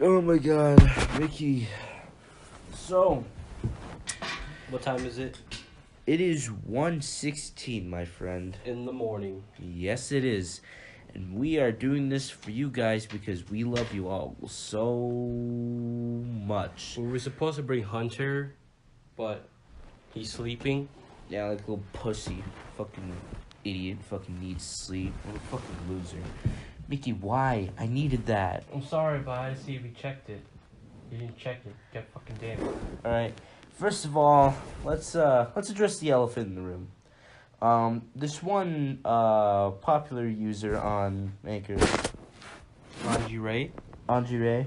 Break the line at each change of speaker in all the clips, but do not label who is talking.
Oh my god, Mickey. So,
What time is it?
it is 1:16, my friend.
In the morning.
Yes, it is. And we are doing this for you guys because we love you all so much.
We were supposed to bring Hunter, but he's sleeping.
Yeah, like a little pussy. Fucking idiot. Fucking needs sleep. What a fucking loser. Mickey, why? I needed that.
I'm sorry, but I didn't see if he checked it. He didn't check it. God fucking damn it.
Alright. First of all, let's address the elephant in the room. This one popular user on Anchor,
Angie Ray
Andre,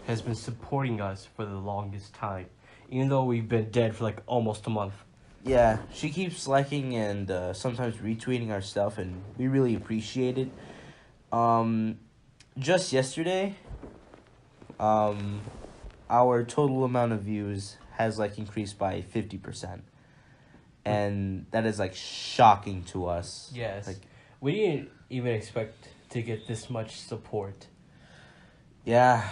has been supporting us for the longest time, even though we've been dead for like almost a month.
yeah, she keeps liking and sometimes retweeting our stuff, and we really appreciate it. Just yesterday, our total amount of views has like increased by 50%, and that is like shocking to us.
Yes.
Like,
We didn't even expect to get this much support.
yeah.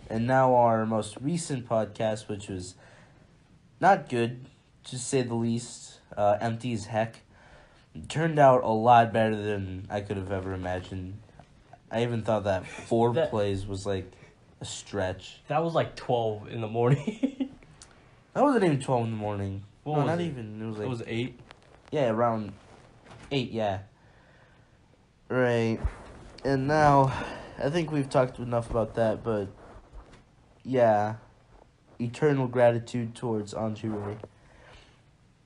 And now our most recent podcast, which was not good, to say the least, empty as heck, turned out a lot better than I could have ever imagined. I even thought that four
That-
plays was like a stretch.
That was like 12 in the morning.
That wasn't even 12 in the morning.
What
No,
was
not
it?
even. It was like,
It was 8.
yeah, around 8, yeah. Right. And now, I think we've talked enough about that, but yeah. Eternal gratitude towards Anji Ray.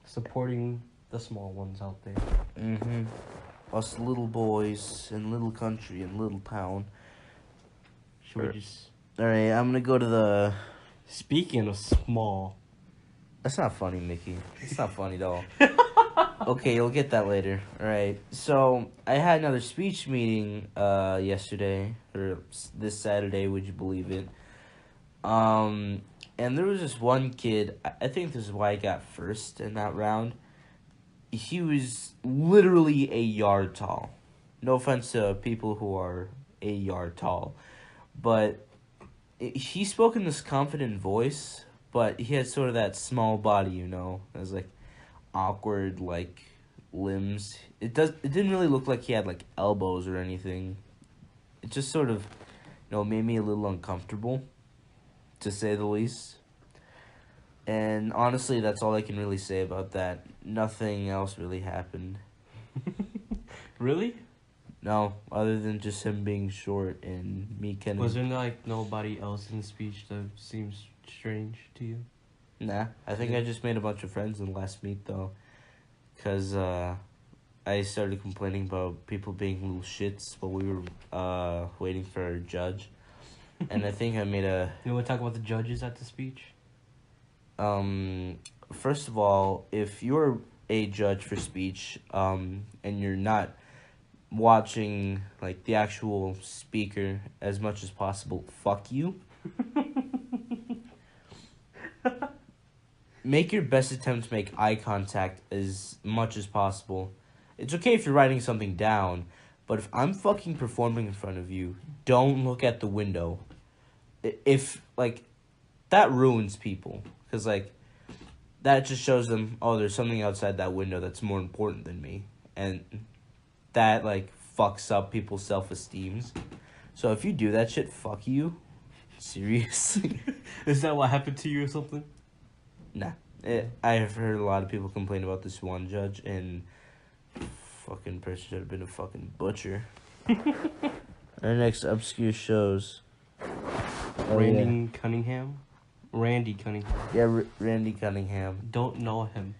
Supporting the small ones out there.
Mm-hmm. Us little boys in little country and little town.
Should we just...
Alright, I'm gonna go to the...
Speaking of small...
That's not funny, Mickey. It's not funny at all. Okay, you'll get that later. Alright, so I had another speech meeting yesterday, or this Saturday, would you believe it? And there was this one kid, I think this is why I got first in that round. He was literally a yard tall. No offense to people who are a yard tall. But he spoke in this confident voice, but he had sort of that small body, you know, as like awkward like limbs. It didn't really look like he had like elbows or anything. It just sort of, made me a little uncomfortable, to say the least. And honestly, that's all I can really say about that. Nothing else really happened.
Really?
No, other than just him being short and me kind
Was
of...
there like nobody else in the speech that seems strange to you?
Nah, I think I just made a bunch of friends in the last meet, though. Because I started complaining about people being little shits while we were waiting for our judge. And I think I made a...
You want to talk about the judges at the speech?
First of all, if you're a judge for speech, and you're not watching like the actual speaker as much as possible, fuck you. Make your best attempt to make eye contact as much as possible. It's okay if you're writing something down, but if I'm fucking performing in front of you, don't look at the window. If like that ruins people, because like that just shows them, oh, there's something outside that window that's more important than me, and that like fucks up people's self-esteems. So if you do that shit, fuck you. Seriously.
Is that what happened to you or something?
Nah. I have heard a lot of people complain about this one judge, and fucking person should have been a fucking butcher. Our next obscure shows.
Randy Cunningham? Randy Cunningham.
Yeah, Randy Cunningham.
Don't know him.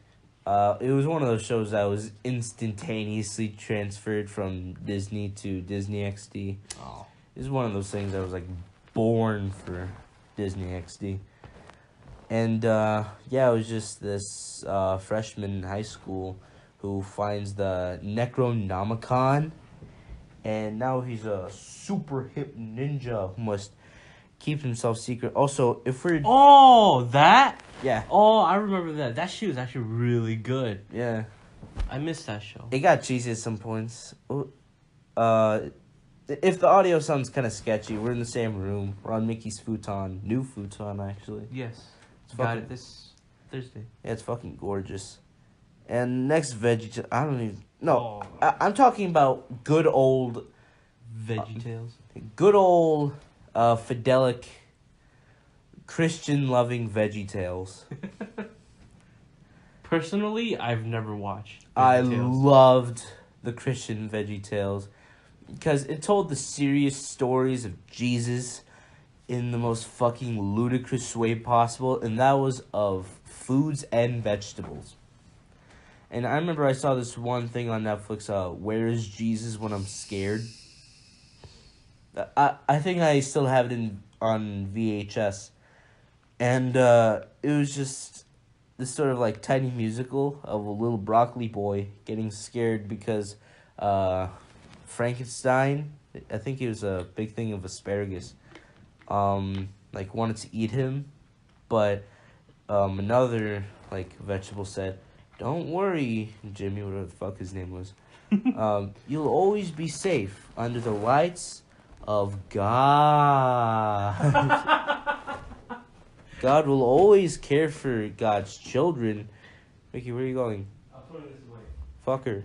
It was one of those shows that was instantaneously transferred from Disney to Disney XD.
Oh.
It was one of those things that was like born for Disney XD. And yeah, it was just this freshman in high school who finds the Necronomicon, and now he's a super hip ninja who must keep himself secret. Also, if we're...
Oh, that?
Yeah.
Oh, I remember that. That shit was actually really good.
Yeah.
I missed that show.
It got cheesy at some points. If the audio sounds kind of sketchy, we're in the same room. We're on Mickey's futon, new futon actually.
Yes.
It's
Got
fucking,
it this Thursday.
yeah, it's fucking gorgeous. And next veggie, I don't even no.
Oh.
I'm talking about good old
VeggieTales.
Fidelic, Christian loving Veggie Tales.
Personally, I've never watched
I
VeggieTales.
loved the Christian Veggie Tales because it told the serious stories of Jesus in the most fucking ludicrous way possible, and that was of foods and vegetables. And I remember I saw this one thing on Netflix, Where is Jesus When I'm Scared? I think I still have it on VHS. And it was just this sort of like tiny musical of a little broccoli boy getting scared because Frankenstein, I think he was a big thing of asparagus, like wanted to eat him, but another like vegetable said, "Don't worry, Jimmy," whatever the fuck his name was. You'll always be safe under the lights of God. God will always care for God's children. Mickey, where are you going?
I'm putting this away.
Fucker.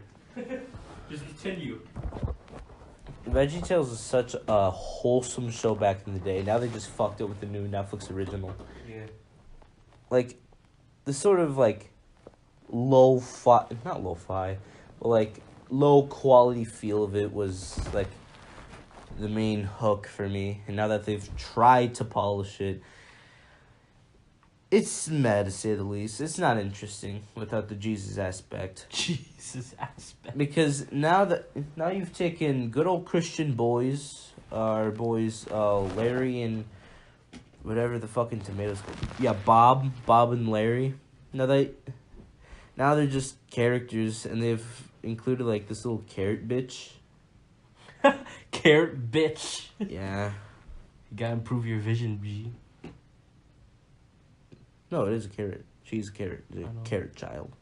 Just continue.
VeggieTales is such a wholesome show back in the day. Now they just fucked it with the new Netflix original.
Yeah.
Like, the sort of like lo-fi, not lo-fi, but like low quality feel of it was like the main hook for me. And now that they've tried to polish it, it's mad to say the least. It's not interesting without the Jesus aspect.
Jesus aspect.
Because now you've taken good old Christian boys, our boys Larry and whatever the fucking tomatoes called. Yeah, Bob and Larry. Now they're just characters, and they've included like this little carrot bitch.
Carrot bitch.
Yeah.
You gotta improve your vision, G.
No, it is a carrot. She's a carrot.
I know.
A carrot child.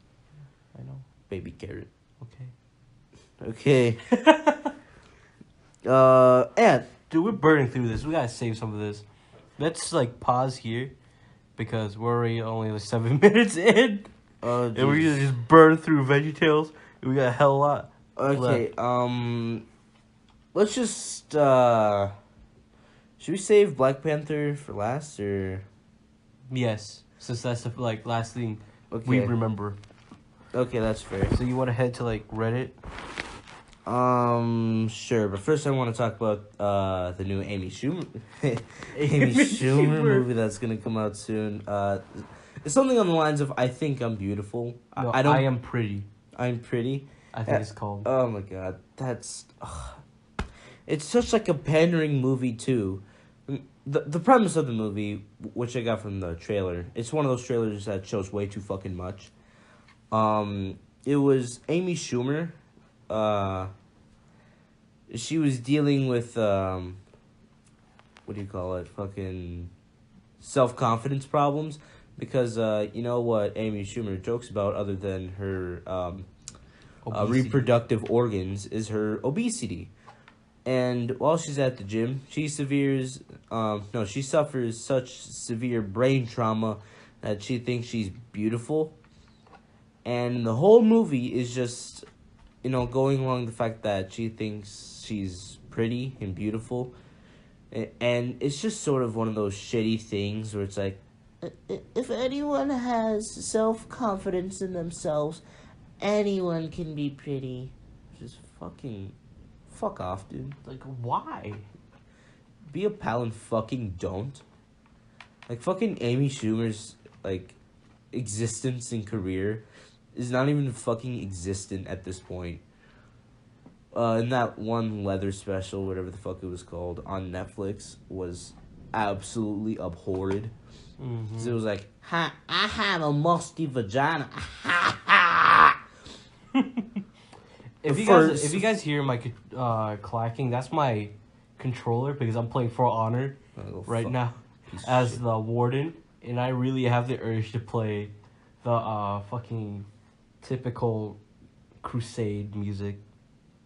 I know.
Baby carrot.
Okay.
Okay. And
Dude, we're burning through this. We gotta save some of this. Let's like pause here because we're already only like 7 minutes in, and we're gonna just burn through VeggieTales. We got a hell of a lot.
Okay, let's just, should we save Black Panther for last, or?
Yes, since that's the like last thing
Okay.
we remember.
Okay, that's fair.
So you want to head to like Reddit?
Sure, but first I want to talk about, the new Amy Schumer, Amy Schumer movie that's gonna come out soon. It's something on the lines of, I think I'm beautiful.
No,
I don't.
I am pretty.
I'm pretty.
I think it's called.
Oh my god, that's. It's such like a pandering movie too. The premise of the movie, which I got from the trailer, it's one of those trailers that shows way too fucking much. It was Amy Schumer. She was dealing with what do you call it? Fucking self-confidence problems because you know what Amy Schumer jokes about other than her reproductive organs is her obesity. And while she's at the gym, she suffers such severe brain trauma that she thinks she's beautiful. And the whole movie is just, going along the fact that she thinks she's pretty and beautiful. And it's just sort of one of those shitty things where it's like, if anyone has self-confidence in themselves, anyone can be pretty. Just fuck off, dude.
Like, why?
Be a pal and fucking don't. Like, fucking Amy Schumer's, like, existence and career is not even fucking existent at this point. And that one leather special, whatever the fuck it was called, on Netflix was absolutely abhorred.
Mm-hmm.
'Cause it was like, I have a musty vagina. Ha ha.
If you guys hear my clacking, that's my controller because I'm playing For Honor right now as the warden, and I really have the urge to play the fucking typical crusade music.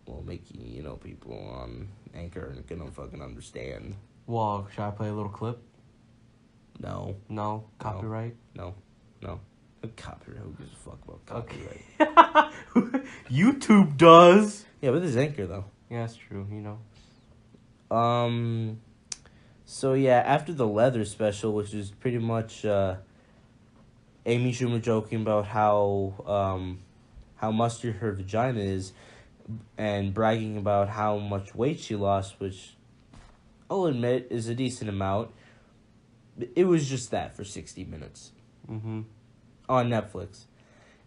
well, making people on Anchor aren't gonna fucking understand.
Well, should I play a little clip?
No.
No? Copyright?
No. Copyright. Who gives a fuck about copyright?
Okay. YouTube does.
Yeah, but this is Anchor though.
Yeah, that's true.
So yeah, after the leather special, which is pretty much Amy Schumer joking about how musty her vagina is, and bragging about how much weight she lost, which I'll admit is a decent amount. It was just that for 60 minutes.
Mm-hmm.
On Netflix.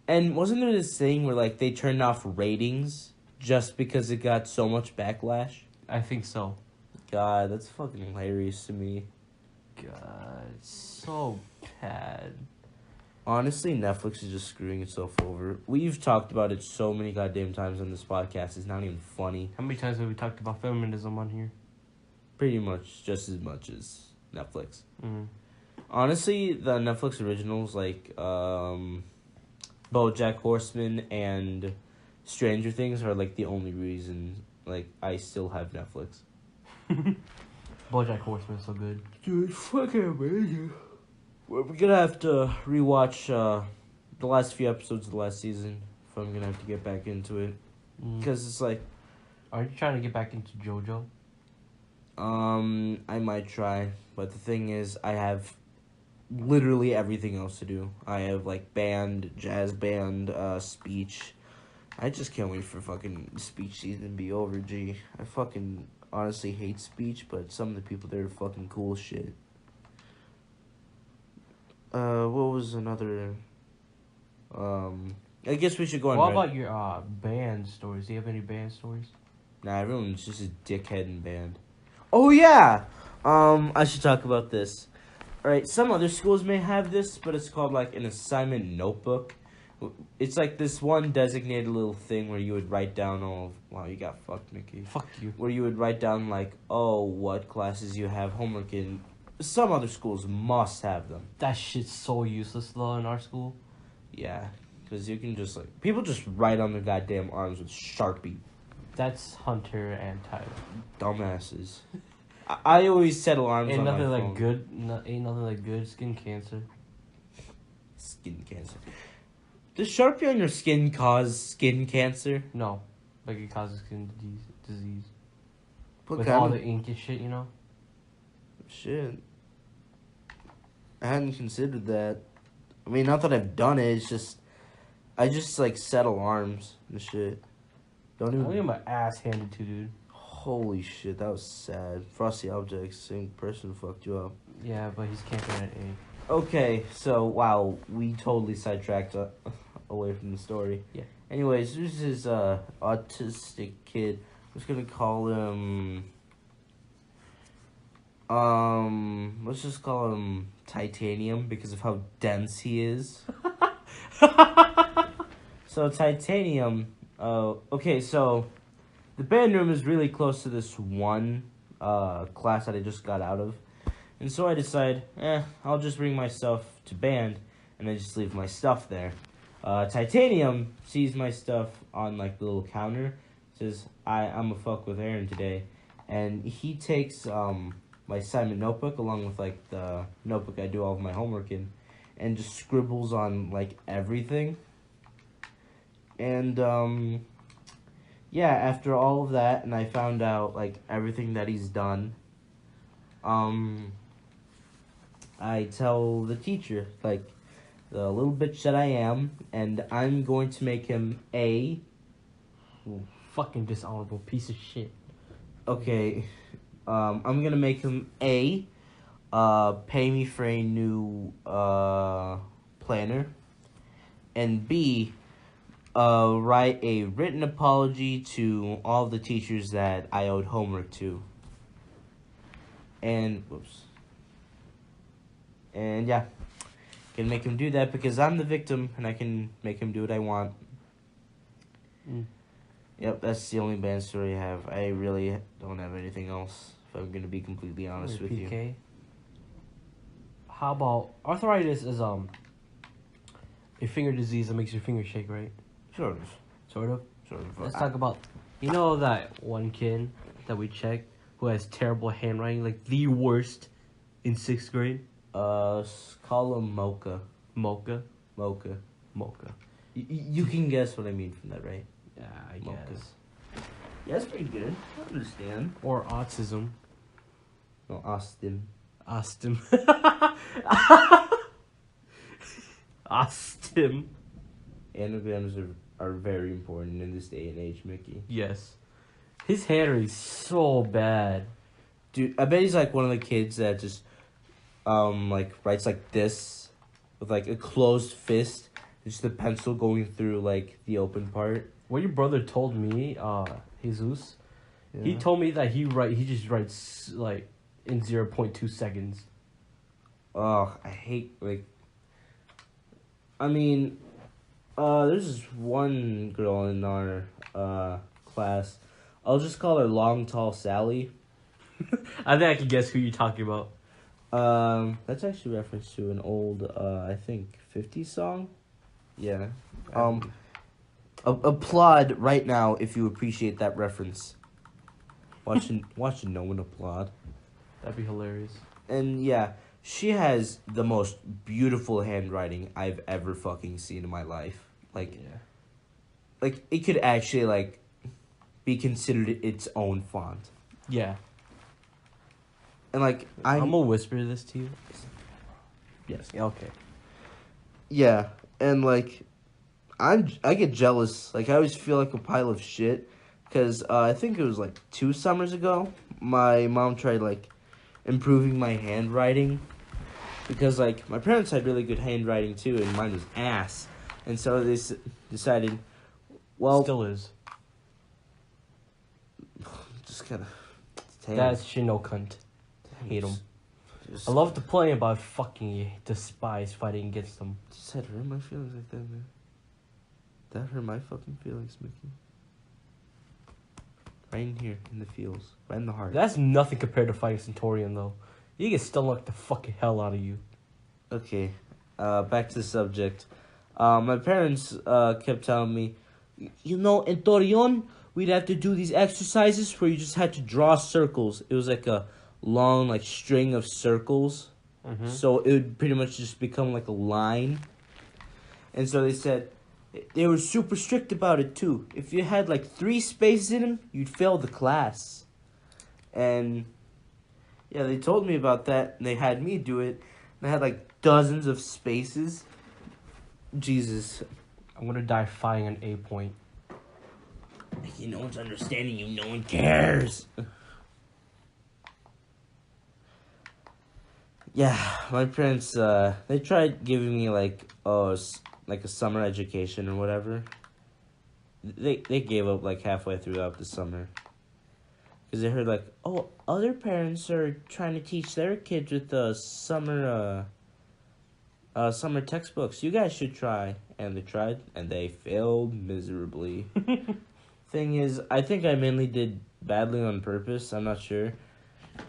And wasn't there this thing where like they turned off ratings just because it got so much backlash?
I think so.
God, that's fucking hilarious to me.
God, it's so bad.
Honestly, Netflix is just screwing itself over. We've talked about it so many goddamn times on this podcast. It's not even funny.
How many times have we talked about feminism on here?
Pretty much just as much as Netflix.
Mm-hmm.
Honestly, the Netflix originals like BoJack Horseman and Stranger Things are like the only reason like I still have Netflix.
BoJack Horseman is so good.
Dude, fucking amazing. We're gonna have to rewatch the last few episodes of the last season if I'm gonna have to get back into it. Because it's like...
Are you trying to get back into JoJo?
I might try. But the thing is, I have literally everything else to do. I have like band, jazz band, speech. I just can't wait for fucking speech season to be over, G. I fucking honestly hate speech, but some of the people there are fucking cool as shit. What was another... I guess we should go on...
What about your band stories? Do you have any band stories?
Nah, everyone's just a dickhead in band. Oh, yeah! I should talk about this. Alright, some other schools may have this, but it's called, like, an assignment notebook. It's like this one designated little thing where you would write down all... Wow, you got fucked, Mickey.
Fuck you.
Where you would write down, like, oh, what classes you have homework in. Some other schools must have them.
That shit's so useless, though, in our school.
Yeah, because you can just, like... People just write on their goddamn arms with Sharpie.
That's Hunter and Tyler.
Dumbasses. I always set alarms
Ain't
on
nothing
my
like
phone.
good. Ain't nothing like good skin cancer.
Skin cancer. Does Sharpie on your skin cause skin cancer?
No, like it causes skin disease.
What
With
kind
all
of-
the ink and shit,
Shit. I hadn't considered that. I mean, not that I've done it, it's just... I just, like, set alarms and shit. Don't
I'm
even...
getting my ass handed to, dude.
Holy shit, that was sad. Frosty Objects, same person fucked you up.
Yeah, but he's camping at A.
Okay, so, wow, we totally sidetracked away from the story.
Yeah.
Anyways, there's this autistic kid. I'm just gonna call him... let's just call him Titanium because of how dense he is. So, Titanium... okay, so... The band room is really close to this one class that I just got out of. And so I decide, I'll just bring my stuff to band and I just leave my stuff there. Titanium sees my stuff on like the little counter, says, I'm a fuck with Aaron today. And he takes my assignment notebook along with like the notebook I do all of my homework in and just scribbles on like everything. And yeah, after all of that, and I found out, like, everything that he's done, I tell the teacher, like, the little bitch that I am, and I'm going to make him a...
Fucking dishonorable piece of shit.
Okay, I'm gonna make him A, pay me for a new, planner, and B, write a written apology to all the teachers that I owed homework to. And, whoops. And yeah, can make him do that because I'm the victim and I can make him do what I want. Yep, that's the only band story I have. I really don't have anything else, if I'm gonna be completely honest with you.
PK. How about arthritis is a finger disease that makes your finger shake, right?
Sort of.
Sort of.
Sort of.
Let's talk about You know that one kid that we checked who has terrible handwriting, like the worst in 6th grade?
Call him Mocha.
Mocha?
Mocha.
Mocha.
You can guess what I mean from that, right?
Yeah, I
Mocha.
guess.
Yeah, that's pretty good. I understand.
Or autism.
No, Austin.
Austin. Austin.
Anagrams are very important in this day and age, Mickey.
Yes. His handwriting's so bad.
Dude, I bet he's like one of the kids that just like writes like this with like a closed fist, just the pencil going through like the open part.
What your brother told me, Jesus,
Yeah.
he told me that he just writes like in 0.2 seconds.
Oh, I hate like. I mean, there's this one girl in our class. I'll just call her Long Tall Sally.
I think I can guess who you're talking about.
That's actually a reference to an old, I think, 50s song. Yeah. Applaud right now if you appreciate that reference. Watching no one applaud.
That'd be hilarious.
And yeah, she has the most beautiful handwriting I've ever fucking seen in my life. Like,
Yeah.
like it could actually like be considered its own font.
Yeah.
And like
I'm gonna whisper this to you.
yes.
Okay.
Yeah, and like I get jealous. Like I always feel like a pile of shit cuz I think it was like 2 summers ago my mom tried like improving my handwriting because like my parents had really good handwriting too and mine was ass. And so they decided well
Still is.
just kind of
That's Shino cunt. Hate him. I love to play him, but I fucking despise fighting against them.
Just had hurt my feelings like that, man. That hurt my fucking feelings, Mickey. Right in here, in the feels. Right in the heart.
That's nothing compared to fighting Centaurian, though. You can still knock the fucking hell out of you.
Okay, back to the subject. My parents kept telling me, you know, in Torion, we'd have to do these exercises where you just had to draw circles. It was like a long, like, string of circles.
Mm-hmm.
So it would pretty much just become like a line. And so they said, they were super strict about it too. If you had like 3 spaces in them, you'd fail the class. And yeah, they told me about that, and they had me do it. And I had like dozens of spaces. Jesus.
I'm gonna die fighting an A point.
No one's understanding you. No one cares. Yeah, my parents, they tried giving me like a summer education or whatever. They gave up like halfway throughout the summer. Because they heard like, oh, other parents are trying to teach their kids with summer textbooks. You guys should try. And they tried, and they failed miserably. Thing is, I think I mainly did badly on purpose. I'm not sure.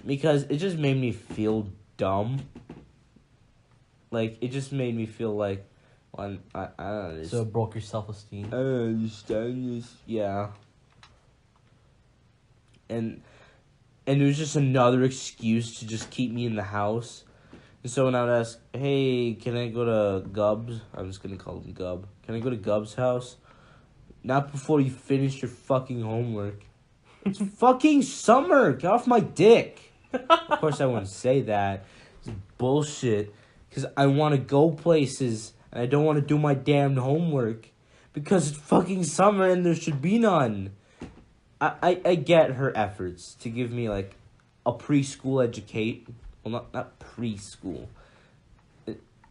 Because it just made me feel dumb. Like, it just made me feel like, well, I don't understand.
So it broke your self-esteem.
I don't understand this. Yeah. And it was just another excuse to just keep me in the house. And so when I would ask, hey, can I go to Gub's? I'm just going to call him Gub. Can I go to Gub's house? Not before you finish your fucking homework. It's fucking summer. Get off my dick. Of course I wouldn't say that. It's bullshit. Because I want to go places. And I don't want to do my damn homework. Because it's fucking summer and there should be none. I get her efforts to give me like a preschool educate. Well, not preschool.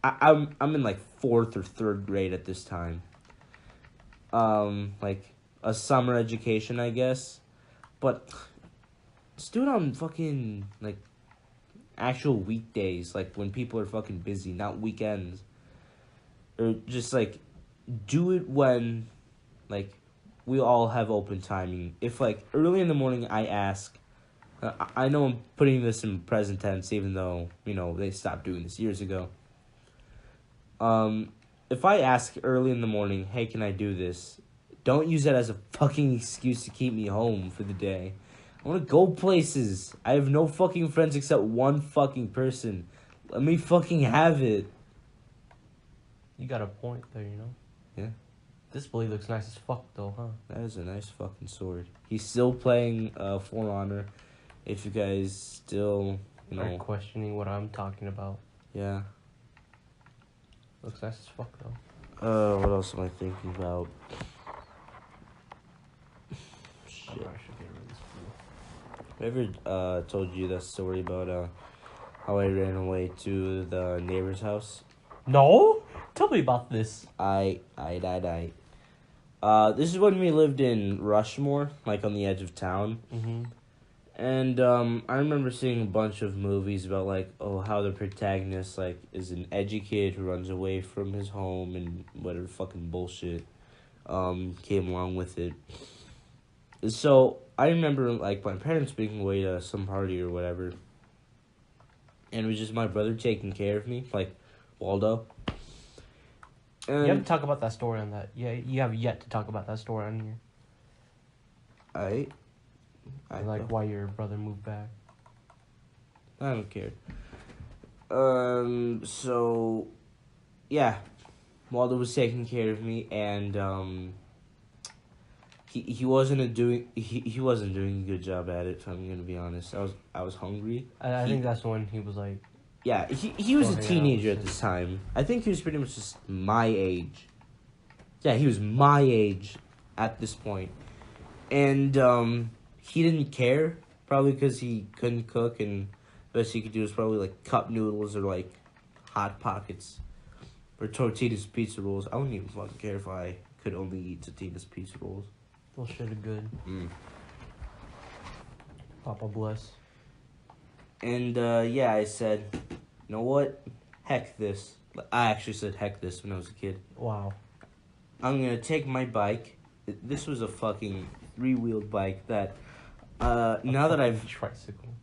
I'm in like 4th or 3rd grade at this time. Like a summer education, I guess. But just do it on fucking like actual weekdays, like when people are fucking busy, not weekends. Or just like do it when like we all have open timing. If like early in the morning I ask, I know I'm putting this in present tense even though, you know, they stopped doing this years ago. If I ask early in the morning, hey, can I do this? Don't use that as a fucking excuse to keep me home for the day. I want to go places. I have no fucking friends except one fucking person. Let me fucking have it.
You got a point there, you know?
Yeah.
This blade looks nice as fuck, though, huh?
That is a nice fucking sword. He's still playing For Honor. If you guys still,
Are questioning what I'm talking about.
Yeah.
Looks nice as fuck, though.
What else am I thinking about? Shit.
I should get rid of this fool.
I ever told you that story about how I ran away to the neighbor's house?
No? Tell me about this.
I. This is when we lived in Rushmore, like on the edge of town.
Mm-hmm.
And I remember seeing a bunch of movies about like, oh, how the protagonist like is an edgy kid who runs away from his home and whatever fucking bullshit came along with it. So I remember like my parents being away to some party or whatever, and it was just my brother taking care of me, like Waldo. And
You have to talk about that story on that. Yeah, you have yet to talk about that story on here.
I
Like why your brother moved back.
I don't care. So, yeah, Waldo was taking care of me, and he wasn't doing a good job at it. If I'm gonna be honest, I was hungry.
I think that's when he was like.
Yeah, he was a
Oh, yeah,
teenager
shit.
at this time. I think he was pretty much just my age. Yeah, he was my age at this point, and he didn't care. Probably because he couldn't cook, and the best he could do was probably like cup noodles or like hot pockets or Tortitas pizza rolls. I wouldn't even fucking care if I could only eat Tortitas pizza rolls.
Those shit are good.
Mm.
Papa bless.
And yeah, I said, you know what? Heck this. I actually said heck this when I was a kid.
Wow.
I'm gonna take my bike. This was a fucking 3-wheeled bike that. Now that I've
tricycle.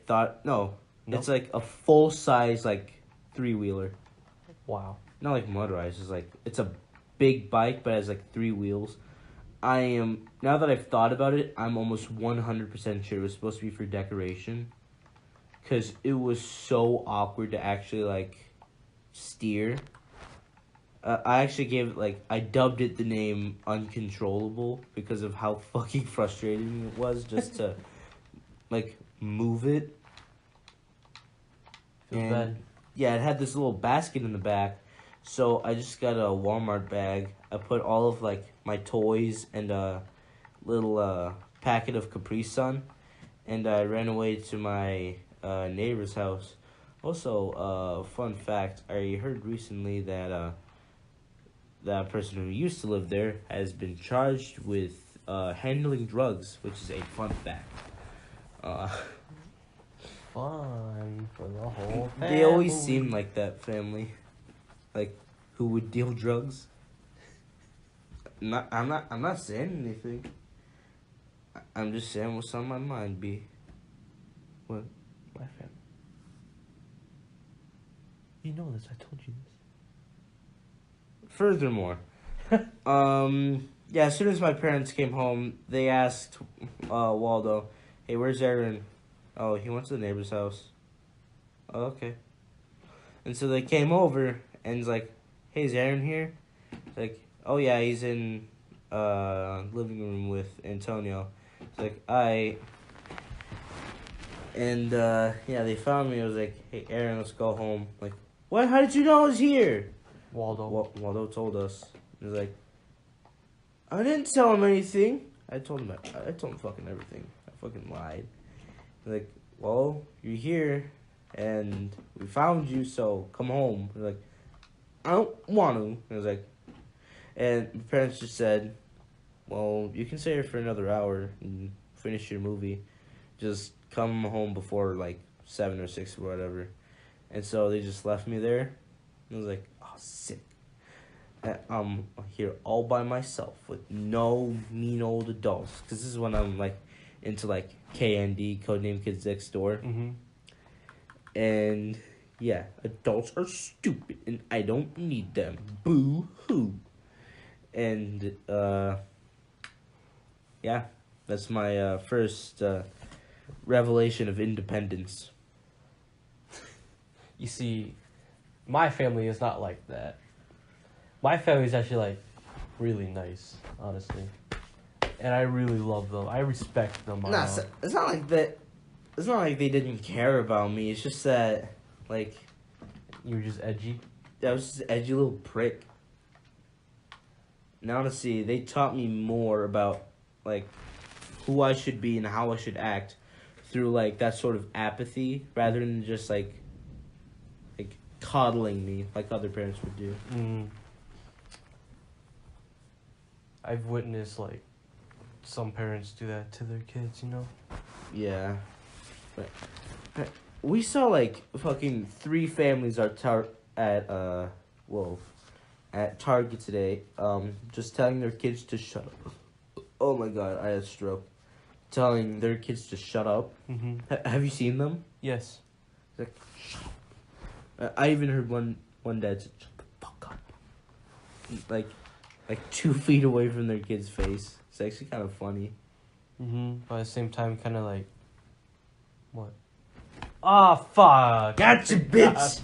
thought, no,
Nope.
it's like a full size like 3-wheeler.
Wow.
Not like motorized. It's a big bike, but it has like 3 wheels. Now that I've thought about it, I'm almost 100% sure it was supposed to be for decoration. Cause it was so awkward to actually like steer. I actually gave it I dubbed it the name Uncontrollable because of how fucking frustrating it was just to like move it.
Feels
And
bad.
yeah, it had this little basket in the back, so I just got a Walmart bag. I put all of like my toys and a little packet of Capri Sun, and I ran away to my neighbor's house. Also, fun fact: I heard recently that that person who used to live there has been charged with handling drugs, which is a fun fact.
Fun for the whole family.
They always seem like that family, like who would deal drugs. I'm not saying anything. I'm just saying what's on my mind, B. What?
My family. You know this. I told you this.
Furthermore, yeah, as soon as my parents came home, they asked Waldo, "Hey, where's Aaron?" "Oh, he went to the neighbor's house." "Oh, okay." And so they came over, and it's like, "Hey, is Aaron here?" It's like, "Oh yeah, he's in living room with Antonio." It's like, and yeah, they found me. I was like, "Hey, Aaron, let's go home." Like, what? How did you know I was here?
Waldo.
Waldo told us. He was like, "I didn't tell him anything." I told him fucking everything. I fucking lied. He's like, "Well, you're here, and we found you, so come home." We're like, "I don't want to." I was like, and my parents just said, "Well, you can stay here for another hour and finish your movie. Just come home before like 7 or 6 or whatever." And so they just left me there. I was like, "Oh, sick." And I'm here all by myself with no mean old adults. Because this is when I'm like into like KND, Codename Kids Next Door.
Mm-hmm.
And yeah, adults are stupid and I don't need them. Boo hoo. And yeah, that's my first revelation of independence.
You see, my family is not like that. My family is actually like really nice, honestly, and I really love them. I respect them.
Nah, it's not like that. It's not like they didn't care about me. It's just that, like,
You were just edgy.
I was just an edgy little prick. And honestly, they taught me more about, like, who I should be and how I should act through, like, that sort of apathy rather than just, like coddling me like other parents would do.
I've witnessed, like, some parents do that to their kids, you know?
Yeah. But we saw, like, fucking 3 families at Target today, just telling their kids to shut up. Oh my god, I had a stroke. Telling their kids to shut up.
Mm-hmm.
Have you seen them?
Yes.
Like, shut up. I even heard one dad say, shut the fuck up. Like 2 feet away from their kid's face. It's actually kind of funny.
Mm-hmm. But at the same time, kind of like, what? Ah, fuck.
Gotcha, bitch.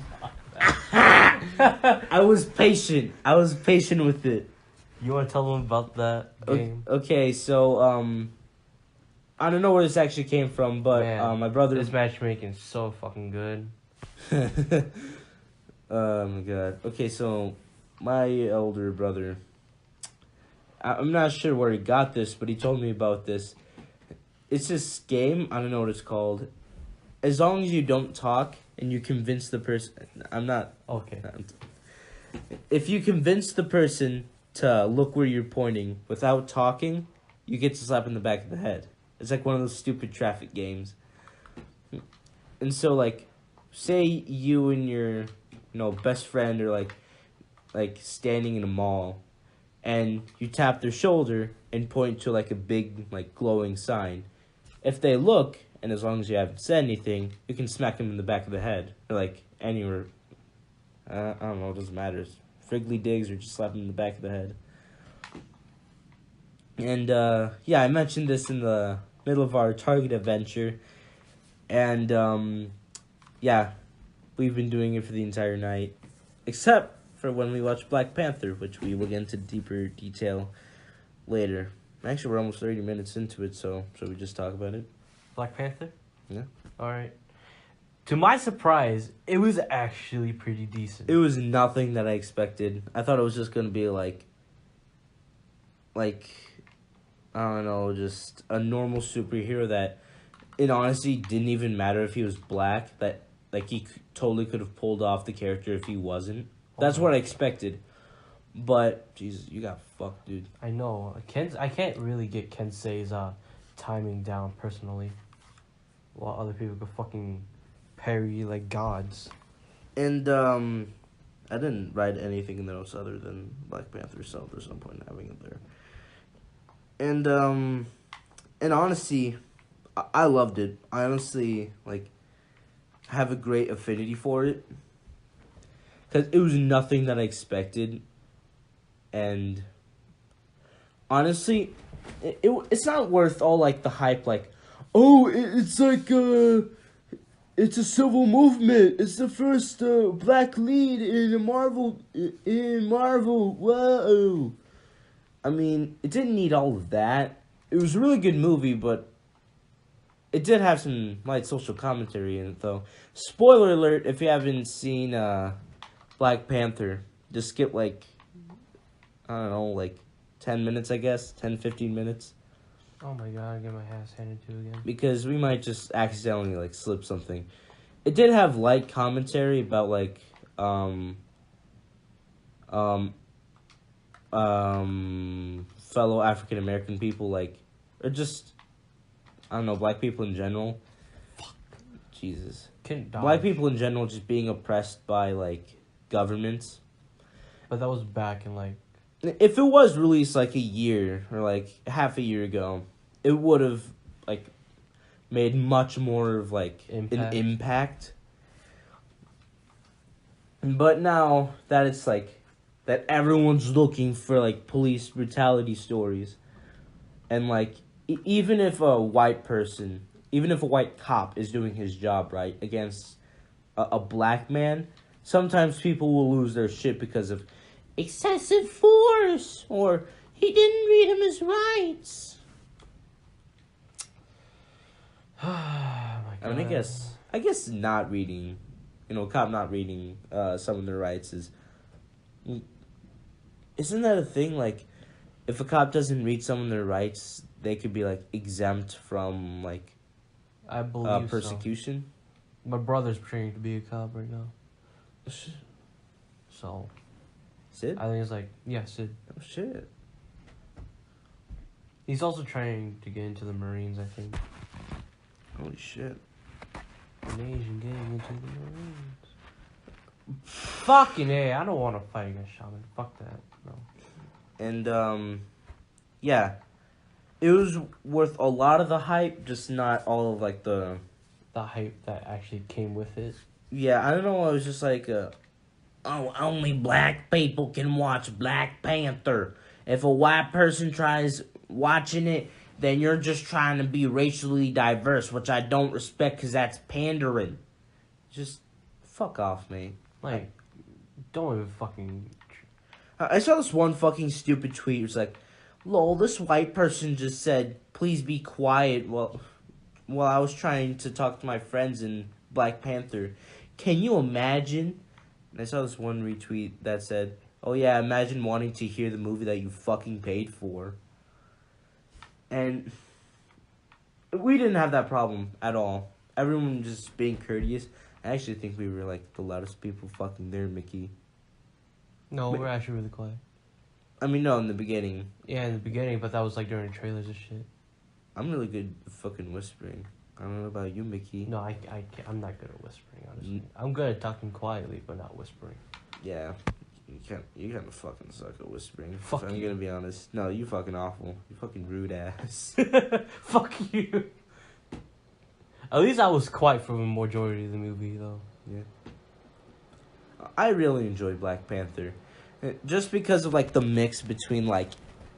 I was patient with it.
You want to tell them about that game?
Okay, so I don't know where this actually came from, but
Man,
my brother.
This matchmaking is so fucking good.
Oh my god. Okay, so my older brother. I'm not sure where he got this, but he told me about this. It's this game. I don't know what it's called. As long as you don't talk and you convince the person, I'm not
Okay.
If you convince the person to look where you're pointing without talking, you get to slap in the back of the head. It's like one of those stupid traffic games. And so, like, say you and your, best friend are like standing in a mall, and you tap their shoulder and point to like a big like glowing sign. If they look, and as long as you haven't said anything, you can smack them in the back of the head or like anywhere. I don't know. It doesn't matter. Friggly digs or just slap them in the back of the head. And yeah, I mentioned this in the middle of our Target adventure, and yeah, we've been doing it for the entire night, except for when we watch Black Panther, which we will get into deeper detail later. Actually, we're almost 30 minutes into it, so should we just talk about it?
Black Panther?
Yeah.
All right. To my surprise, it was actually pretty decent.
It was nothing that I expected. I thought it was just going to be like, I don't know, just a normal superhero that, in honesty, didn't even matter if he was black. That, like, he totally could have pulled off the character if he wasn't. That's what I expected. But, Jesus, you got fucked, dude.
I know. I can't really get Kensei's timing down personally. While other people could fucking parry like gods.
And, I didn't write anything in the notes other than Black Panther, so there's no point in having it there. And honestly, I loved it. I honestly, like, have a great affinity for it. Because it was nothing that I expected. And honestly, it's not worth all, like, the hype, like, oh, it's like, it's a civil movement. It's the first black lead in Marvel. Whoa. I mean, it didn't need all of that. It was a really good movie, but it did have some light social commentary in it, though. Spoiler alert, if you haven't seen Black Panther, just skip, like, I don't know, like 10 minutes, I guess. 10, 15 minutes.
Oh my god, I get my ass handed to again.
Because we might just accidentally, like, slip something. It did have light commentary about, like, fellow African American people, like, or just, I don't know, black people in general. Jesus. Black people in general just being oppressed by, like, governments.
But that was back in, like...
If it was released, like, a year or, like, half a year ago, it would have, like, made much more of, like, an impact. But now that it's, like, that everyone's looking for like police brutality stories, and like even if a white person, even if a white cop is doing his job right against a black man, sometimes people will lose their shit because of excessive force or he didn't read him his rights.
Oh my God.
I mean, I guess not reading, a cop not reading some of their rights is. Isn't that a thing? Like, if a cop doesn't read some of their rights, they could be like exempt from like
I believe
persecution.
So. My brother's training to be a cop right now. So.
Sid?
I think it's like, yeah, Sid.
Oh shit.
He's also trying to get into the Marines, I think.
Holy shit.
An Asian getting into the Marines. Fucking A, I don't want to fight against Shaman. Fuck that. No.
And yeah. It was worth a lot of the hype, just not all of like the
hype that actually came with it.
Yeah, I don't know, I was just like oh, only black people can watch Black Panther. If a white person tries watching it, then you're just trying to be racially diverse, which I don't respect because that's pandering. Just fuck off, mate.
Like, don't even fucking...
I saw this one fucking stupid tweet. It was like, lol, this white person just said, please be quiet while I was trying to talk to my friends in Black Panther. Can you imagine? And I saw this one retweet that said, oh yeah, imagine wanting to hear the movie that you fucking paid for. And we didn't have that problem at all. Everyone just being courteous. I actually think we were like the loudest people fucking there, Mickey.
No, we're actually really quiet.
I mean, no, in the beginning.
Yeah, in the beginning, but that was like during trailers and shit.
I'm really good at fucking whispering. I don't know about you, Mickey.
No, I'm not good at whispering, honestly. I'm good at talking quietly, but not whispering.
Yeah. You kind of fucking suck at whispering.
Fuck
I'm
you.
gonna be honest. No, you fucking awful. You fucking rude ass.
Fuck you. At least I was quiet for the majority of the movie, though.
Yeah. I really enjoyed Black Panther. Just because of, like, the mix between, like,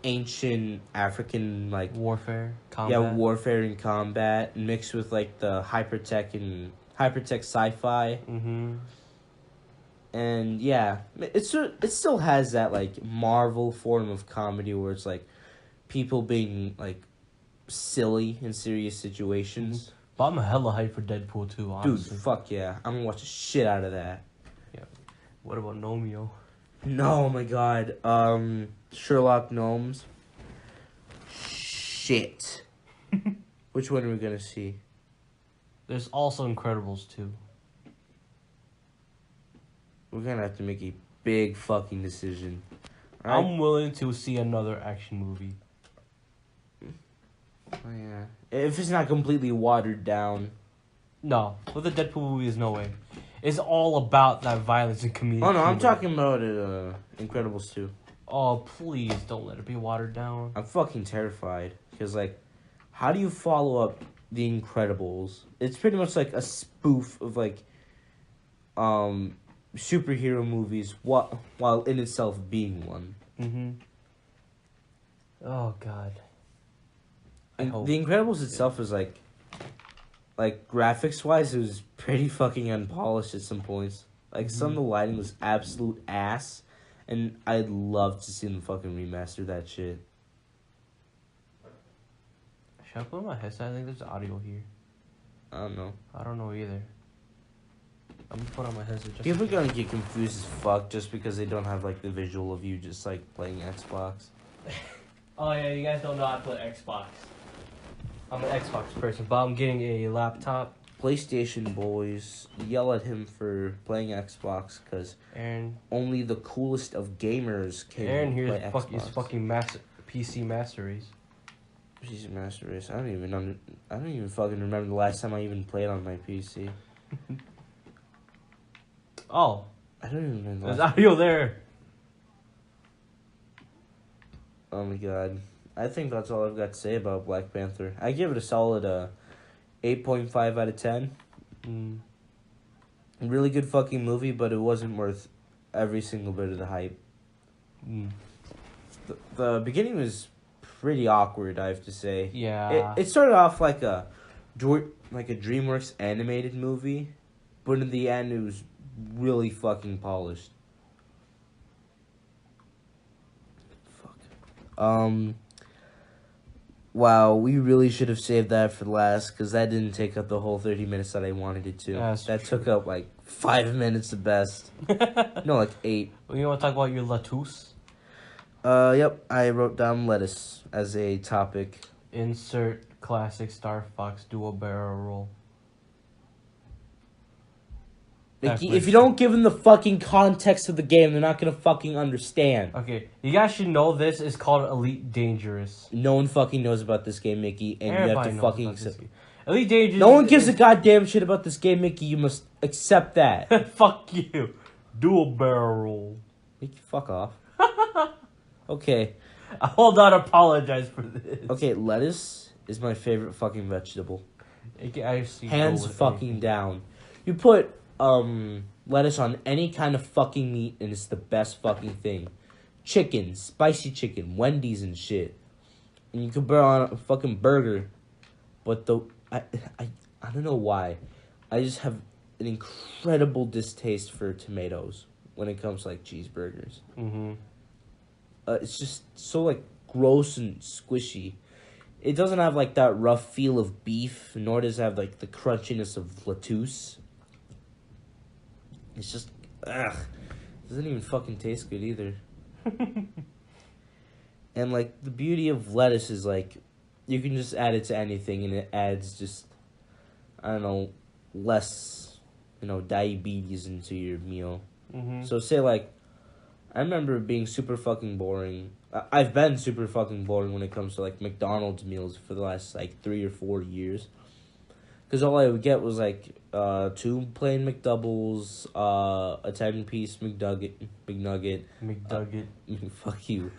ancient African, like...
Warfare, combat.
Yeah, warfare and combat, mixed with, like, the hypertech sci-fi.
Mm-hmm.
And, yeah, it still has that, like, Marvel form of comedy where it's, like, people being, like, silly in serious situations.
Mm-hmm. But I'm hella hyped for Deadpool 2, honestly.
Dude, fuck yeah. I'm gonna watch the shit out of that.
Yeah. What about Nomeo?
No, oh my god. Sherlock Gnomes. Shit. Which one are we gonna see?
There's also Incredibles 2.
We're gonna have to make a big fucking decision. Right?
I'm willing to see another action movie.
Oh, yeah. If it's not completely watered down.
No, with the Deadpool movie, is no way. It's all about that violence and comedic.
Oh no, I'm
humor.
talking about Incredibles 2.
Oh, please don't let it be watered down.
I'm fucking terrified. Because, like, how do you follow up The Incredibles? It's pretty much like a spoof of, like, superhero movies while in itself being one.
Mm-hmm. Oh, God.
And The Incredibles itself is, like, graphics-wise, it was pretty fucking unpolished at some points. Like, some of the lighting was absolute ass. And I'd love to see them fucking remaster that shit.
Should I put on my headset? I think there's audio here.
I don't know.
I don't know either. I'm gonna put on my headset just
People are gonna get confused as fuck just because they don't have, like, the visual of you just, like, playing Xbox.
Oh, yeah, you guys don't know how to play Xbox. I'm an Xbox person, but I'm getting a laptop.
PlayStation boys yell at him for playing Xbox because
Aaron.
only the coolest of gamers can
Aaron
play
here's
Xbox.
is fucking PC Master Race.
PC Master Race. I don't even fucking remember the last time I even played on my PC.
Oh.
I don't even remember.
There's audio there.
Oh my god. I think that's all I've got to say about Black Panther. I give it a solid 8.5 out of 10. A really good fucking movie, but it wasn't worth every single bit of the hype.
Mm.
The beginning was pretty awkward, I have to say.
Yeah.
It started off like a DreamWorks animated movie, but in the end it was really fucking polished. Fuck. Wow, we really should have saved that for last, because that didn't take up the whole 30 minutes that I wanted it to.
That's
that
true.
took up like 5 minutes at best. No, like 8.
You want to talk about your lettuce?
Yep, I wrote down lettuce as a topic.
Insert classic Star Fox dual barrel roll.
Mickey, if you don't give them the fucking context of the game, they're not gonna fucking understand.
Okay, you guys should know this is called Elite Dangerous.
No one fucking knows about this game, Mickey, and
Everybody
you have to
knows
fucking
about this
accept.
game. Elite Dangerous.
No one gives a goddamn shit about this game, Mickey. You must accept that.
Fuck you. Dual barrel roll.
Mickey, fuck off. Okay.
I will not apologize for this.
Okay, lettuce is my favorite fucking vegetable.
It can actually
Hands
go with
fucking
anything.
down. You put lettuce on any kind of fucking meat and it's the best fucking thing. Chicken, spicy chicken, Wendy's and shit. And you could put it on a fucking burger. But I don't know why. I just have an incredible distaste for tomatoes when it comes to like cheeseburgers.
Mm-hmm.
It's just so like gross and squishy. It doesn't have like that rough feel of beef, nor does it have like the crunchiness of lettuce. It's just ugh. Doesn't even fucking taste good either. And like the beauty of lettuce is like you can just add it to anything and it adds just I don't know, less, diabetes into your meal.
Mm-hmm.
So say like I remember being super fucking boring. I've been super fucking boring when it comes to like McDonald's meals for the last like 3 or 4 years. Cause all I would get was like 2 plain McDoubles, a 10-piece McNugget, fuck you,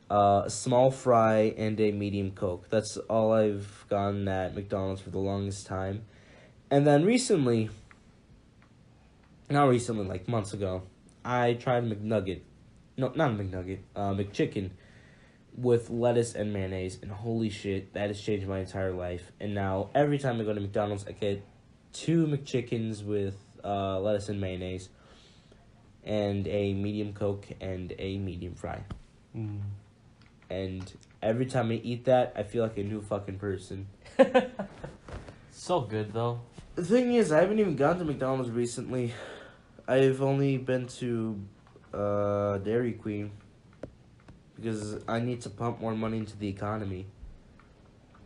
a small fry and a medium Coke. That's all I've gotten at McDonald's for the longest time. And then like months ago, I tried McNugget. No, not a McNugget. McChicken with lettuce and mayonnaise, and holy shit, that has changed my entire life. And now every time I go to McDonald's, I get 2 McChickens with lettuce and mayonnaise, and a medium Coke and a medium fry.
Mm.
And every time I eat that, I feel like a new fucking person.
So good though.
The thing is, I haven't even gone to McDonald's recently. I've only been to Dairy Queen because I need to pump more money into the economy.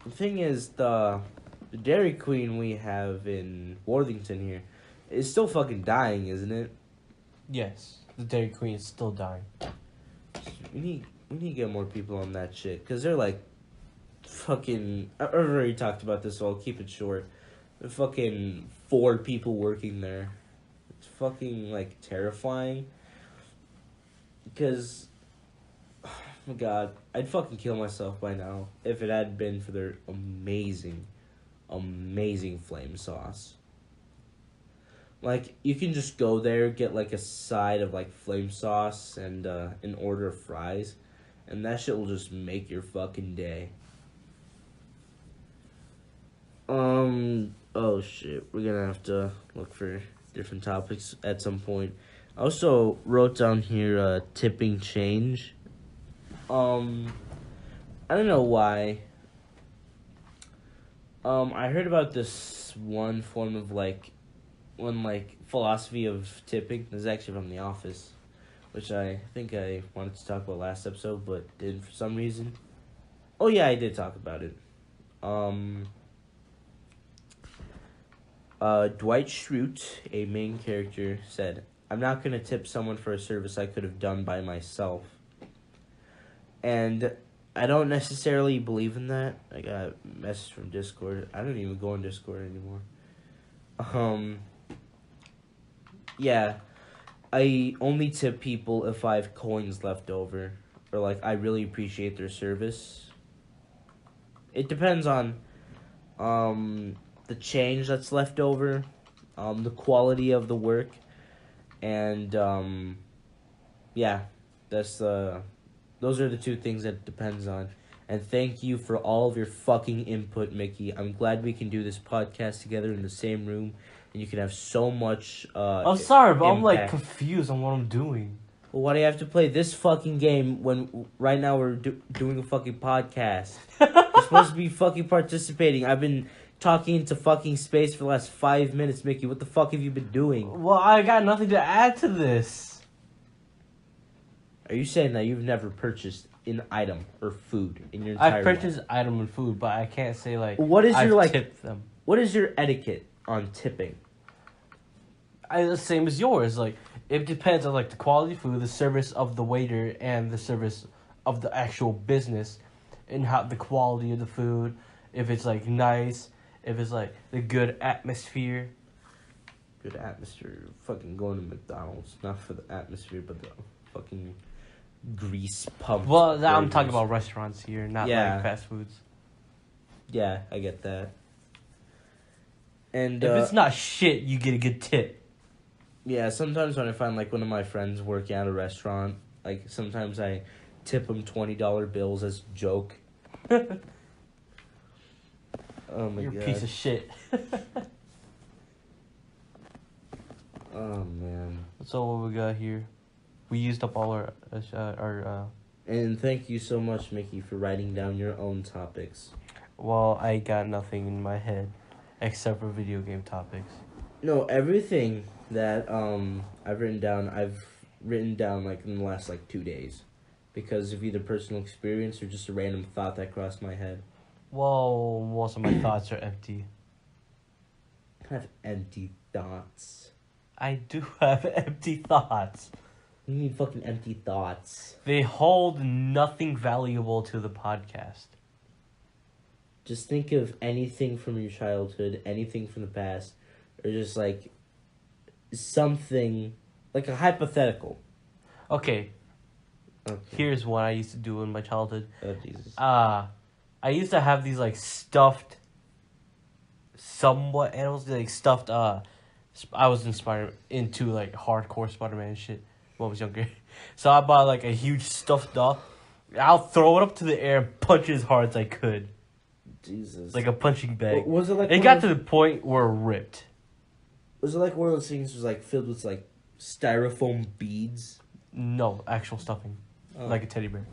The thing is, the Dairy Queen we have in Worthington here is still fucking dying, isn't it?
Yes, the Dairy Queen is still dying.
We need to get more people on that shit because they're like fucking. I've already talked about this, so I'll keep it short. There are fucking 4 people working there. It's fucking like terrifying. Because, oh my god, I'd fucking kill myself by now if it had been for their amazing, amazing flame sauce. Like, you can just go there, get like a side of like flame sauce and an order of fries, and that shit will just make your fucking day. Oh shit, we're gonna have to look for different topics at some point. I also wrote down here tipping change. I don't know why. I heard about this one form of philosophy of tipping. This is actually from The Office, which I think I wanted to talk about last episode, but didn't for some reason. Oh yeah, I did talk about it. Dwight Schrute, a main character, said, "I'm not gonna tip someone for a service I could have done by myself." And I don't necessarily believe in that. I got a message from Discord. I don't even go on Discord anymore. Yeah, I only tip people if I have coins left over, or like I really appreciate their service. It depends on the change that's left over, the quality of the work, and yeah, Those are the two things that it depends on. And thank you for all of your fucking input, Mickey. I'm glad we can do this podcast together in the same room, and you can have so much.
I'm sorry, but I'm like
impact.
confused on what I'm doing.
Well, why do you have to play this fucking game when right now we're doing a fucking podcast? You're supposed to be fucking participating. I've been talking into fucking space for the last 5 minutes, Mickey. What the fuck have you been doing?
Well, I got nothing to add to this.
Are you saying that you've never purchased an item or food in your entire
I've purchased
life?
item and food, but I can't say like
What is
I've
your
tipped them.
What is your etiquette on tipping?
The same as yours. Like it depends on like the quality of food, the service of the waiter, and the service of the actual business, and how the quality of the food. If it's like nice, if it's like the good atmosphere.
Good atmosphere. Fucking going to McDonald's, not for the atmosphere, but the fucking grease pump.
Well, now I'm talking about restaurants here, not
Yeah.
like fast foods.
Yeah, I get that. And
If it's not shit, you get a good tip.
yeah, sometimes when I find like one of my friends working at a restaurant, like sometimes I tip them $20 bills as a joke. Oh my
You're
god.
a piece of shit.
Oh man.
That's all what we got here. We used up all our
And thank you so much, Mickey, for writing down your own topics.
Well, I got nothing in my head except for video game topics.
No, everything that I've written down like in the last like 2 days, because of either personal experience or just a random thought that crossed my head.
Well, most of my thoughts are empty.
I have empty thoughts.
I do have empty thoughts.
You need fucking empty thoughts.
They hold nothing valuable to the podcast.
Just think of anything from your childhood, anything from the past, or just like something like a hypothetical.
Okay,
Okay.
here's what I used to do in my childhood.
Oh Jesus.
I used to have these like stuffed, somewhat animals, like stuffed. I was inspired into like hardcore Spider-Man shit when I was younger, so I bought like a huge stuffed doll. I'll throw it up to the air and punch it as hard as I could,
Jesus.
like a punching bag.
Was it like
It
one
got
of
to
those-
the point where it ripped.
Was it like one of those things was like filled with like styrofoam beads?
No, actual stuffing,
Oh.
like a teddy bear.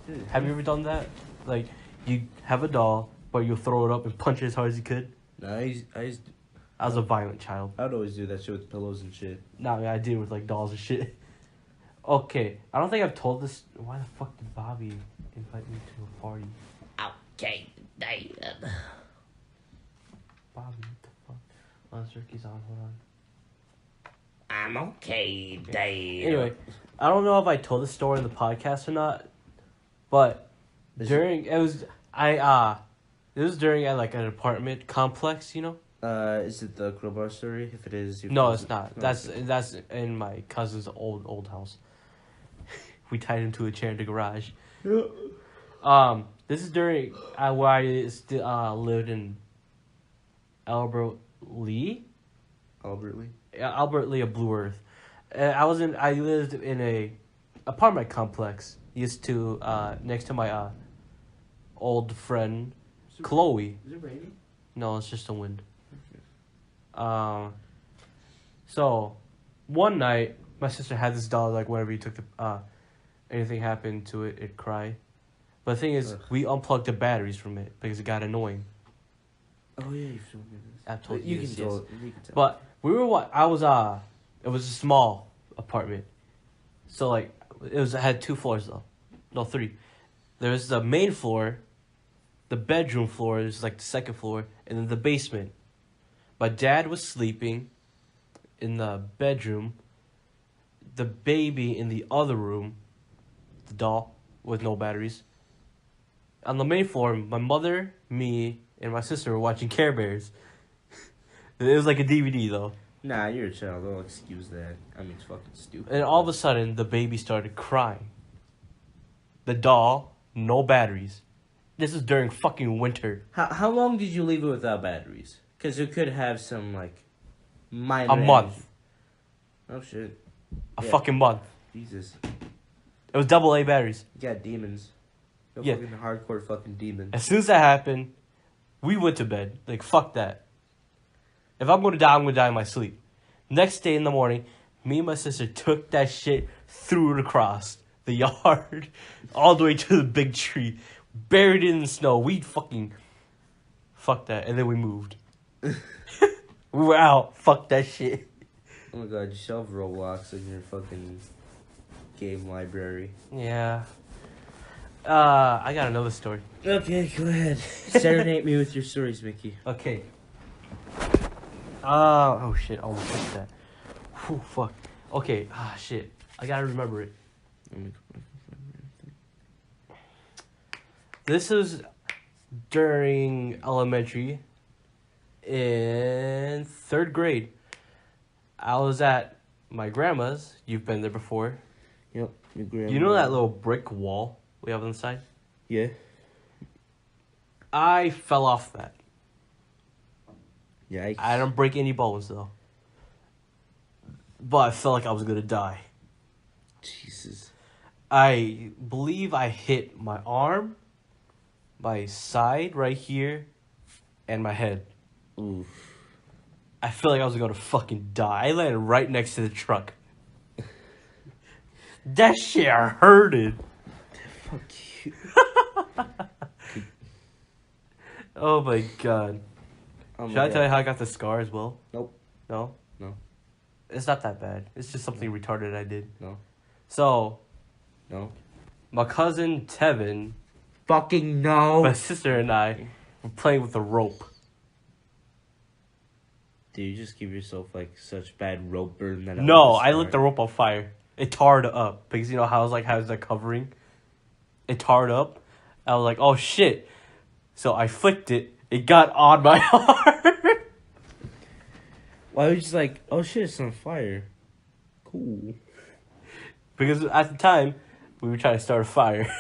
Dude,
Have you ever done that? Like, you have a doll, but you'll throw it up and punch it as hard as you could.
No,
I was a violent child.
I'd always do that shit with pillows and shit.
No, I did with like dolls and shit. Okay, I don't think I've told this. Why the fuck did Bobby invite me to a party?
Okay, David.
Bobby, what the fuck? Oh, this Ricky's on. Hold on.
I'm okay, Dave.
Anyway, I don't know if I told this story in the podcast or not, but during it was during at like an apartment complex, you know.
Is it the crowbar story? If it is,
No, it's not.
No,
That's
okay.
that's in my cousin's old house. We tied him to a chair in the garage. This is during where I still lived in Albert Lee of Blue Earth. I lived in a apartment complex used to next to my old friend Chloe.
Is it raining?
No, it's just the wind. So one night my sister had this doll, like whenever you took the anything happened to it, it'd cry. But the thing is, we unplugged the batteries from it because it got annoying.
Oh yeah, you've told me this.
I told
You
you this,
can tell.
yes.
You can tell.
But we were it was a small apartment. So like it had 2 floors though. No, 3. There was the main floor, the bedroom floor is like the second floor, and then the basement. My dad was sleeping in the bedroom, the baby in the other room, the doll with no batteries. On the main floor, my mother, me, and my sister were watching Care Bears. It was like a DVD though.
Nah, you're a child. I'll excuse that. I mean, it's fucking stupid.
And all of a sudden, the baby started crying. The doll, no batteries. This is during fucking winter.
How long did you leave it without batteries? Because it could have some like minor.
A month.
Oh shit!
A
Yeah.
fucking month.
Jesus.
It was double A batteries.
Yeah, demons. No
Yeah.
fucking hardcore fucking demons.
As soon as that happened, we went to bed. Like, fuck that. If I'm going to die, I'm going to die in my sleep. Next day in the morning, me and my sister took that shit, threw it across the yard, all the way to the big tree, buried it in the snow. We fucking... Fuck that. And then we moved. We were out. Fuck that shit.
Oh my god, you shelve Roblox in your fucking game library.
Yeah. I got another story.
Okay, go ahead. Serenade me with your stories, Mickey.
Okay. Oh shit, I almost missed that. Whew, fuck. Okay, shit. I gotta remember it. This was during elementary in 3rd grade. I was at my grandma's. You've been there before.
Yep, your grandma.
You know that little brick wall we have on the side?
Yeah.
I fell off that.
Yikes.
I didn't break any bones though. But I felt like I was gonna die.
Jesus.
I believe I hit my arm, my side right here, and my head.
Oof.
I feel like I was gonna fucking die. I landed right next to the truck. That shit hurted.
Fuck you.
Oh my god.
Oh my
Should I
God.
tell you how I got the scar as well?
Nope.
No?
No.
It's not that bad. It's just something retarded I did.
No.
So,
No.
my cousin Tevin,
Fucking no.
my sister and I were playing with a rope.
Dude, you just give yourself like such bad rope burn that.
No, I lit the rope on fire. It tarred up because you know how I was like, how's that covering? It tarred up. I was like, oh shit. So I flicked it. It got on my arm.
Why was you just like, oh shit, it's on fire? Cool.
Because at the time, we were trying to start a fire.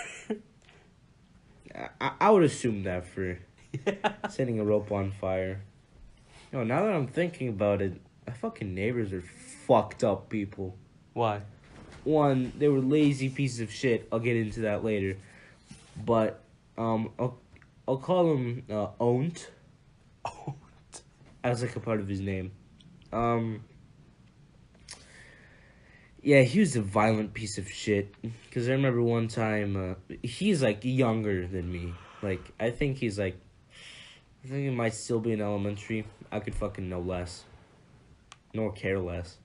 I would assume that for setting a rope on fire. No, now that I'm thinking about it, my fucking neighbors are fucked up people.
Why?
One, they were lazy pieces of shit. I'll get into that later. But I'll call him Ont. As like a part of his name. Yeah, he was a violent piece of shit. Because I remember one time, he's like younger than me. Like, I think he might still be in elementary. I could fucking know less. Nor care less.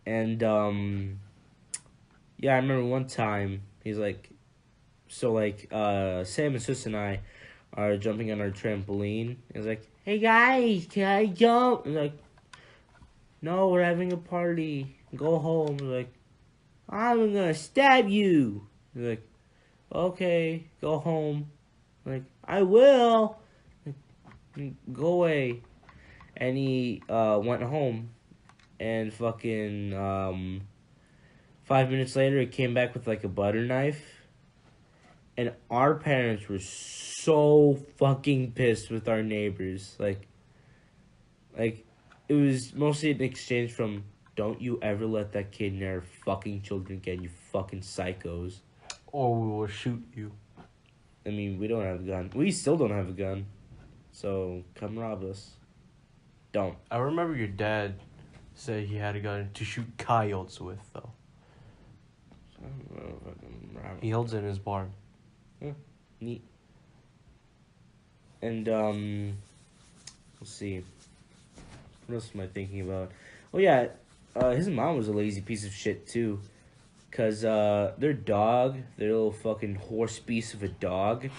And, yeah, I remember one time, he's like, so like, Sam and Sis and I are jumping on our trampoline. He's like, hey guys, can I jump? I'm like, no, we're having a party. Go home. I'm like, I'm gonna stab you. He's like, okay, go home. I'm like, I will. Like, go away. And he went home. And fucking 5 minutes later, he came back with like a butter knife. And our parents were so fucking pissed with our neighbors. Like it was mostly an exchange from, don't you ever let that kid near fucking children again, you fucking psychos.
Or we will shoot you.
I mean, we don't have a gun. We still don't have a gun. So, come rob us. Don't.
I remember your dad said he had a gun to shoot coyotes with, though.
I don't know if I can rob.
He holds it in his barn.
Neat. And, let's see. What else am I thinking about? Oh, yeah, his mom was a lazy piece of shit, too. Because, their dog, their little fucking horse beast of a dog,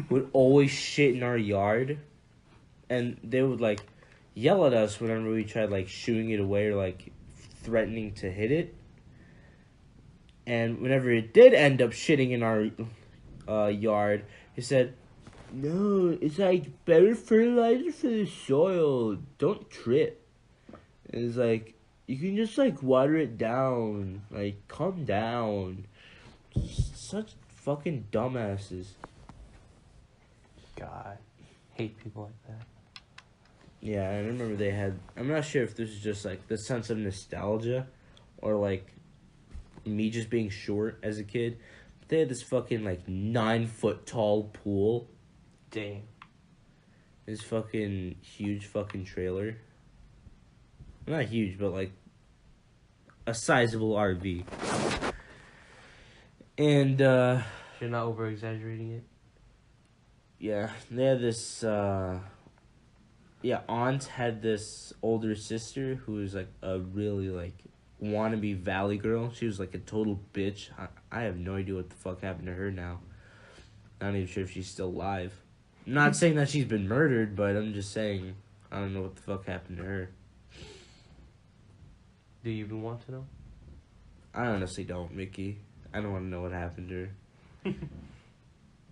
would always shit in our yard. And they would, like, yell at us whenever we tried, like, shooing it away or, like, threatening to hit it. And whenever it did end up shitting in our yard, he said, no, it's like better fertilizer for the soil. Don't trip. And it's like, you can just like water it down. Like, calm down. Such fucking dumbasses.
God, hate people like that.
Yeah, I remember they had, I'm not sure if this is just like the sense of nostalgia or like me just being short as a kid. They had this fucking, like, 9-foot tall pool.
Dang.
This fucking huge fucking trailer. Not huge, but, like, a sizable RV. And,
You're not over-exaggerating it?
yeah, they had this, aunt had this older sister who was, like, a really, like, wannabe valley girl. She was, like, a total bitch. I have no idea what the fuck happened to her now. Not even sure if she's still alive. I'm not saying that she's been murdered, but I'm just saying I don't know what the fuck happened to her.
Do you even want to know?
I honestly don't, Mickey. I don't want to know what happened to her.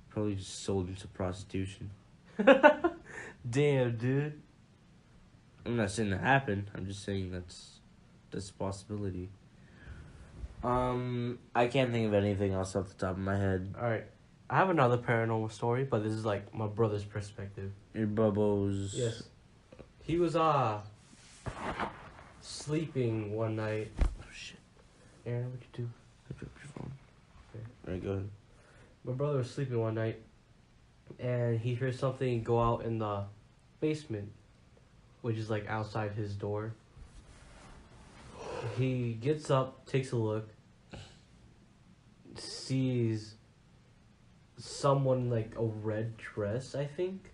Probably just sold into prostitution.
Damn, dude.
I'm not saying that happened. I'm just saying that's a possibility. I can't think of anything else off the top of my head.
Alright. I have another paranormal story, but this is like my brother's perspective.
Your bubbles.
Yes. He was sleeping one night.
Oh shit.
Aaron, what'd you do?
I dropped your phone.
Okay.
Alright, go ahead.
My brother was sleeping one night, and he heard something go out in the basement, which is like outside his door. He gets up, takes a look, sees someone like a red dress, I think.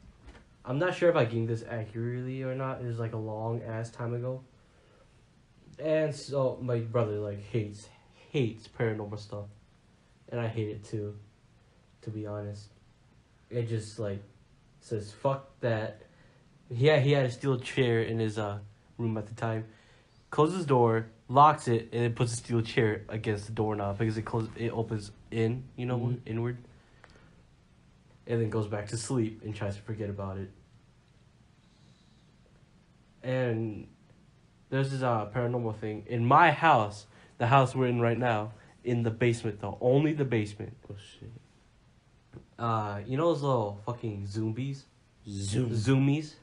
I'm not sure if I gained this accurately or not. It was like a long ass time ago. And so my brother like hates paranormal stuff. And I hate it too, to be honest. It just like says fuck that. He had a steel chair in his room at the time. Closes the door, locks it, and then puts a steel chair against the doorknob because it opens in, inward. And then goes back to sleep and tries to forget about it. And there's this paranormal thing in my house, the house we're in right now, in the basement though, only the basement.
Oh shit.
You know those little fucking zombies?
Zoomies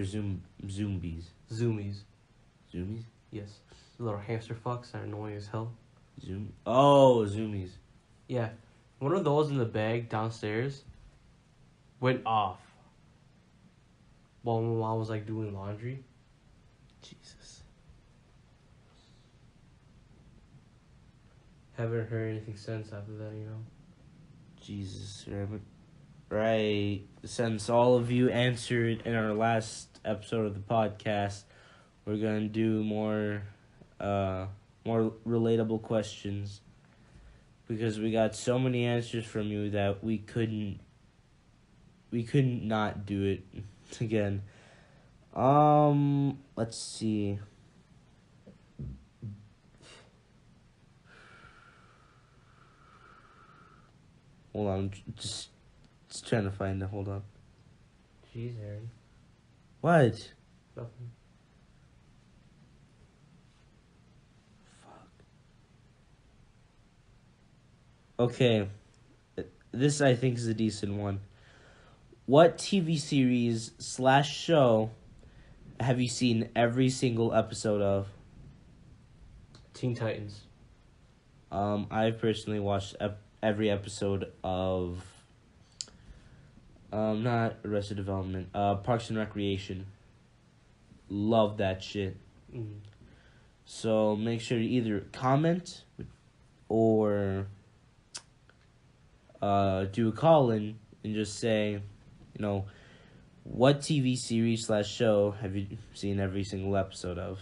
or zombies?
Zoomies.
Zoomies?
Yes. The little hamster fucks that are annoying as hell.
Zoomies.
Yeah. One of those in the bag downstairs went off while my mom was like doing laundry.
Jesus.
Haven't heard anything since after that,
Jesus. Right. Since all of you answered in our last episode of the podcast, we're gonna do more relatable questions. Because we got so many answers from you that we couldn't not do it again. Let's see. Hold on, I'm just trying to find it. Hold on.
Jeez, Aaron.
What?
Nothing.
Okay, this I think is a decent one. What TV series / show have you seen every single episode of?
Teen Titans.
I've personally watched every episode of not Arrested Development, Parks and Recreation. Love that shit.
Mm.
So make sure to either comment or do a call-in and just say, what TV series / show have you seen every single episode of?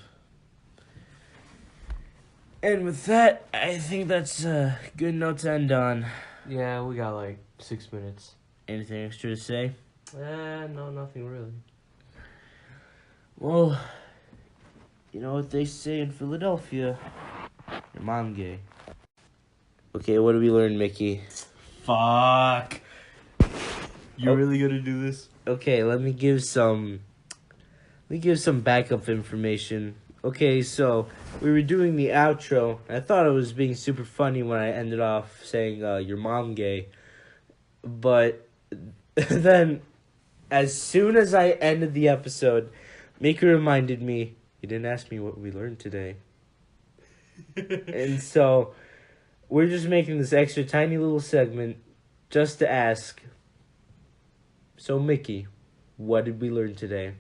And with that, I think that's a good note to end on.
Yeah, we got like 6 minutes.
Anything extra to say?
No, nothing really.
Well, you know what they say in Philadelphia. Your mom gay. Okay, what did we learn, Mickey?
Fuck. You're really gonna do this?
Okay, let me give some backup information. Okay, so we were doing the outro. I thought it was being super funny when I ended off saying your mom gay. But then as soon as I ended the episode, Mika reminded me, you didn't ask me what we learned today. And so we're just making this extra tiny little segment just to ask. So, Mickey, what did we learn today?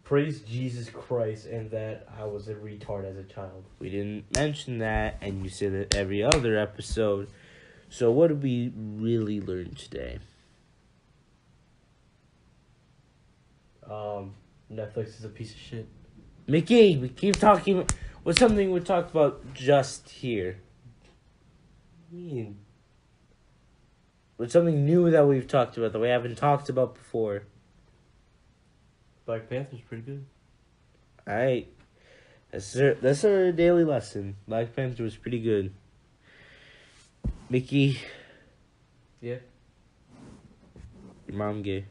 Praise Jesus Christ and that I was a retard as a child.
We didn't mention that, and you said it every other episode. So, what did we really learn today?
Netflix is a piece of shit.
Mickey, we keep talking. What's something we talked about just here? What's something new that we've talked about that we haven't talked about before?
Black Panther's pretty good.
Alright. That's our daily lesson. Black Panther was pretty good. Mickey.
Yeah.
Your mom gay.